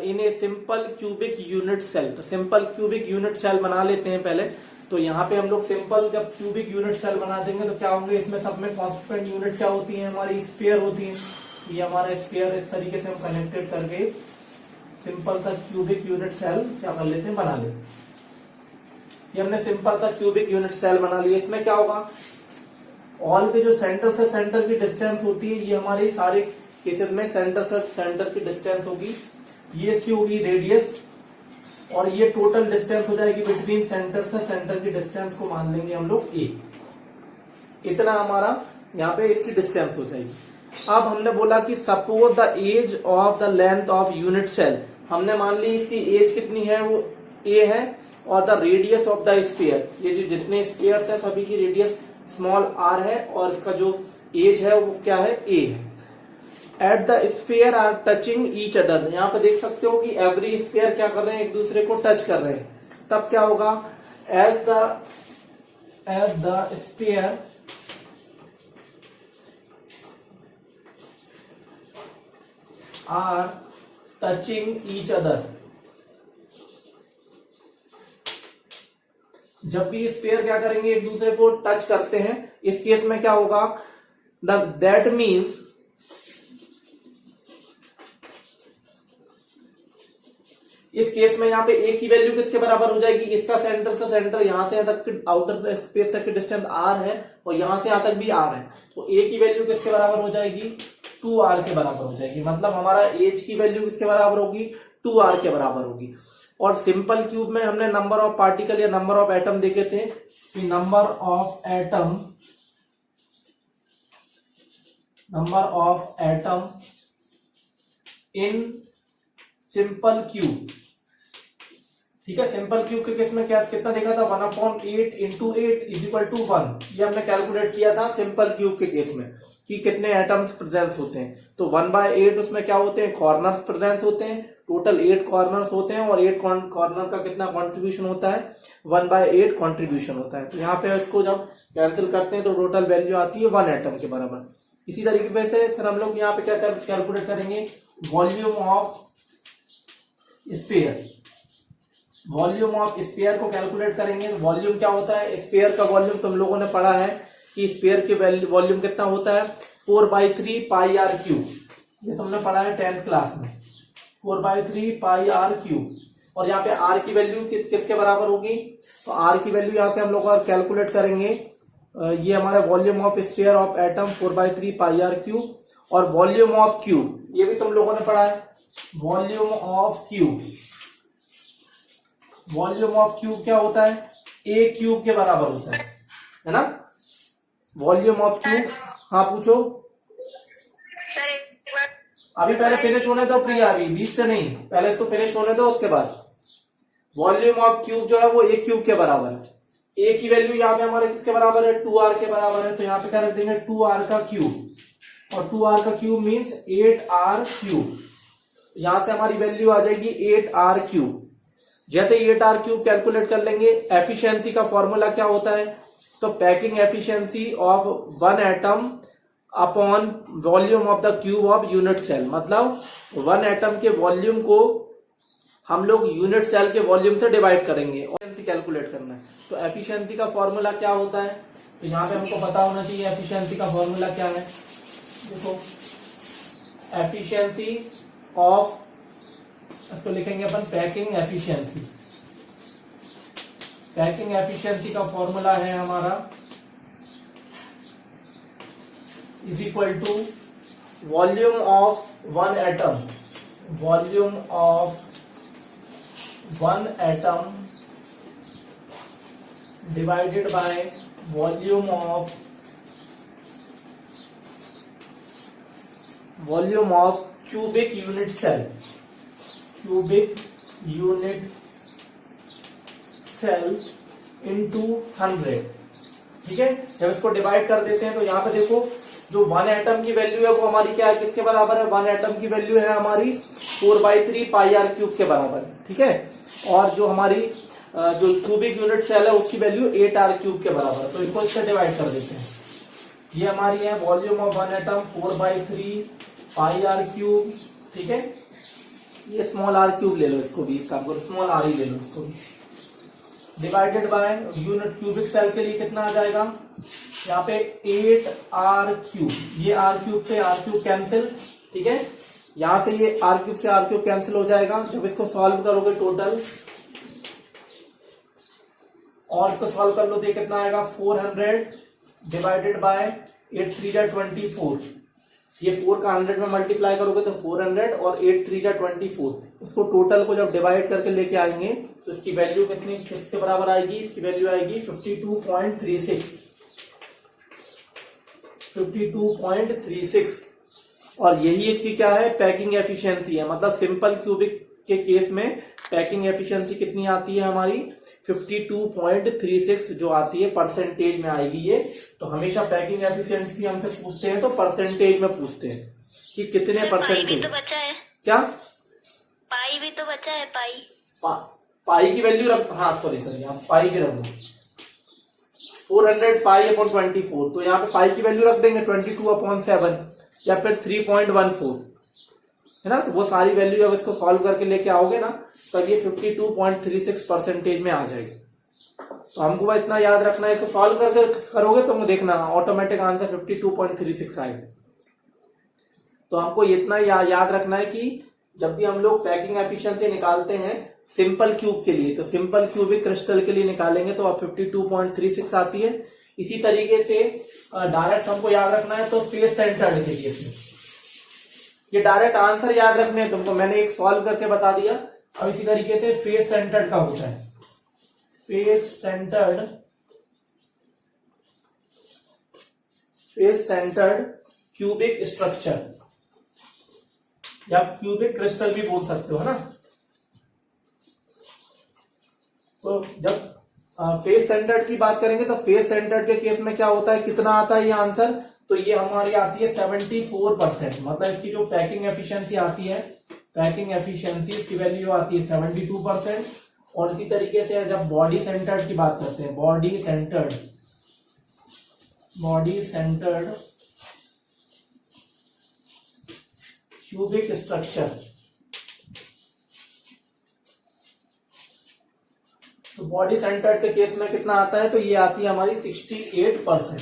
In a simple cubic unit cell. तो simple cubic unit cell बना लेते हैं पहले। तो यहाँ पे हम लोग सिंपल जब क्यूबिक यूनिट सेल बना देंगे तो क्या होंगे, इसमें सब में कॉन्स्टेंट यूनिट क्या होती है, हमारी स्फीयर होती है। ये हमारा स्फीयर इस तरीके से हम कनेक्टेड करके सिंपल सा क्यूबिक यूनिट सेल क्या कर लेते हैं, बना लेते हैं। ये हमने सिंपल सा क्यूबिक यूनिट सेल बना लिया। इसमें क्या होगा, ऑल के जो सेंटर से सेंटर की डिस्टेंस होती है, ये हमारे सारे केसेस में सेंटर से सेंटर की डिस्टेंस होगी। ये इसकी होगी रेडियस, और ये टोटल डिस्टेंस हो जाएगी बिटवीन सेंटर से सेंटर की डिस्टेंस को मान लेंगे हम लोग ए। इतना हमारा यहाँ पे इसकी डिस्टेंस हो जाएगी। अब हमने बोला कि suppose the edge of the length of unit cell. हमने मान ली इसकी एज कितनी है, वो ए है, और the radius of the sphere, ये जो जितने स्फीयर्स है सभी की रेडियस स्मॉल आर है, और इसका जो एज है वो क्या है, ए है। At the sphere are touching each other. यहाँ पे देख सकते हो कि एवरी स्फीयर क्या कर रहे हैं, एक दूसरे को टच कर रहे हैं। तब क्या होगा, as the sphere are touching each other. जब भी स्फीयर क्या करेंगे, एक दूसरे को टच करते हैं, इस केस में क्या होगा, दैट मीन्स इस केस में यहाँ पे ए की वैल्यू किसके बराबर हो जाएगी, इसका सेंटर से सेंटर यहां से तक आउटर स्पेस तक की डिस्टेंस आर है, और यहां से यहां तक भी आर है। तो ए की वैल्यू किसके बराबर हो जाएगी, 2r के बराबर हो जाएगी। मतलब हमारा एज की वैल्यू किसके बराबर होगी, 2r के बराबर होगी। और सिंपल क्यूब में हमने नंबर ऑफ पार्टिकल या नंबर ऑफ एटम देखे थे कि number of atom in simple cube. ठीक है, सिंपल क्यूब के केस में क्या कितना देखा था, 1/8 इंटू 8 इज इक्वल टू 1। ये हमने कैलकुलेट किया था सिंपल क्यूब के केस में कि कितने एटम्स प्रेजेंस होते हैं। तो 1/8 उसमें क्या होते हैं, कॉर्नर्स प्रेजेंस होते हैं। टोटल 8 कॉर्नर्स होते हैं, और 8 कॉर्नर का कितना कॉन्ट्रीब्यूशन होता है, 1/8 कॉन्ट्रीब्यूशन होता है। तो यहाँ पे इसको जब कैंसिल करते हैं तो टोटल वैल्यू आती है 1 एटम के बराबर। इसी तरीके से फिर हम लोग यहाँ पे क्या कैलकुलेट करेंगे, volume of sphere. Volume of sphere को कैलकुलेट करेंगे। वॉल्यूम क्या होता है, स्फीयर का वॉल्यूम तुम लोगों ने पढ़ा है कि स्फीयर के वॉल्यूम कितना होता है, 4/3 पाई आर क्यूब। ये तुमने पढ़ा है 10th क्लास में, 4/3 पाई आर क्यूब। और यहाँ पे आर की वैल्यू किसके बराबर होगी, तो आर की वैल्यू यहाँ से हम लोग कैलकुलेट करेंगे। ये हमारा volume of sphere of atom 4/3 pi r cube. और वॉल्यूम ऑफ क्यूब ये भी तुम लोगों ने पढ़ा है, volume of cube. Volume of cube क्या होता है, ए क्यूब के बराबर होता है ना। वॉल्यूम ऑफ क्यूब, हाँ पूछो। अभी पहले फिनिश होने दो प्रिया, अभी बीच से नहीं, पहले इसको फिनिश होने दो, उसके बाद। वॉल्यूम ऑफ क्यूब जो है वो ए क्यूब के बराबर है। ए की वैल्यू यहाँ पे हमारे किसके बराबर है, 2r के बराबर है। तो यहाँ पे क्या रख देंगे, 2r का क्यूब, और 2r का क्यूब मीन्स 8r क्यूब। यहां से हमारी वैल्यू आ जाएगी 8r क्यूब। जैसे 8r क्यूब कैलकुलेट कर लेंगे, एफिशिएंसी का फॉर्मूला क्या होता है, तो packing efficiency of 1 atom upon volume of the cube of unit cell. मतलब 1 एटम के वॉल्यूम को हम लोग यूनिट सेल के वॉल्यूम से डिवाइड करेंगे और एफिशिएंसी कैलकुलेट करना है। तो एफिशिएंसी का फॉर्मूला क्या होता है, तो यहाँ पे हमको पता होना चाहिए एफिशिएंसी का फॉर्मूला क्या है। देखो, एफिशिएंसी ऑफ, इसको लिखेंगे अपन पैकिंग एफिशिएंसी। पैकिंग एफिशिएंसी का फॉर्मूला है हमारा is equal to volume of 1 atom, volume of 1 atom divided by volume of cubic unit cell. Cubic unit cell into 100। ठीक है, जब इसको डिवाइड कर देते हैं तो यहाँ पे देखो जो 1 एटम की वैल्यू है वो हमारी क्या है, किसके बराबर है, 1 एटम की वैल्यू है हमारी 4/3 पाई आर क्यूब के बराबर है। ठीक है, और जो हमारी जो क्यूबिक यूनिट सेल है उसकी वैल्यू 8r क्यूब के बराबर है। तो इसको इससे डिवाइड कर देते हैं। ये हमारी है volume of 1 atom 4/3 pi r cube. ठीक है, ये स्मॉल आर क्यूब ले लो, इसको भी काम करो, स्मॉल आर ही ले लो इसको भी, divided by unit cubic cell के लिए कितना आ जाएगा यहाँ पे 8 आर क्यूब, ये आर क्यूब से आर क्यूब कैंसिल, ठीक है, यहां से ये आर क्यूब से आर क्यूब कैंसिल हो जाएगा। जब इसको सॉल्व करोगे टोटल और इसको सॉल्व कर लो तो कितना आएगा 400 डिवाइडेड बाय 8 3 जा 24, ये 4 का 100 में मल्टीप्लाई करोगे तो 400 और 8 3 जा 24, इसको टोटल को जब डिवाइड करके लेके आएंगे तो इसकी वैल्यू कितनी किसके बराबर आएगी, इसकी वैल्यू आएगी 52.36 और यही इसकी क्या है पैकिंग एफिशिएंसी है। मतलब सिंपल क्यूबिक के केस में पैकिंग एफिशिएंसी कितनी आती है हमारी 52.36 जो आती है परसेंटेज में आएगी ये। तो हमेशा पैकिंग एफिशिएंसी हमसे पूछते हैं तो परसेंटेज में पूछते हैं कि कितने परसेंटेज। तो बचा है क्या पाई भी तो बचा है, पाई की वैल्यू रख, हाँ सॉरी यहाँ पाई की रख दो 400 पाई अपॉन 24, तो यहाँ पे पाई की वैल्यू रख देंगे 22/7 या फिर 3.14 है ना। तो वो सारी वैल्यू जब इसको सॉल्व करके लेके आओगे ना तब ये 52.36 परसेंटेज में आ जाएगी। तो हमको बस इतना याद रखना है, इसको सॉल्व करके करोगे तो मुझे देखना ऑटोमेटिक आंसर 52.36 आएगा। तो हमको इतना याद रखना है कि जब भी हम लोग पैकिंग एफिशिएंसी निकालते हैं सिंपल क्यूब के लिए, तो सिंपल क्यूबिक क्रिस्टल के लिए निकालेंगे तो अब 52.36 आती है। इसी तरीके से डायरेक्ट हमको याद रखना है तो फेस सेंटर्ड के लिए ये डायरेक्ट आंसर याद रखने हैं तुमको, मैंने एक सॉल्व करके बता दिया। अब इसी तरीके से फेस सेंटर्ड का होता है, फेस सेंटर्ड क्यूबिक स्ट्रक्चर या क्यूबिक क्रिस्टल भी बोल सकते हो, है ना। तो जब फेस सेंटर्ड की बात करेंगे तो फेस सेंटर्ड के केस में क्या होता है, कितना आता है ये आंसर, तो ये हमारी आती है 74%। मतलब इसकी जो पैकिंग एफिशिएंसी आती है, पैकिंग एफिशिएंसी की वैल्यू आती है 72%। और इसी तरीके से जब बॉडी सेंटर्ड की बात करते हैं, बॉडी सेंटर्ड क्यूबिक स्ट्रक्चर, तो बॉडी सेंटर्ड के केस में कितना आता है, तो ये आती है हमारी 68%।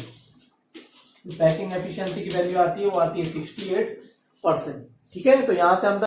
पैकिंग एफिशिएंसी की वैल्यू आती है वो आती है 68%। ठीक है, तो यहां से हम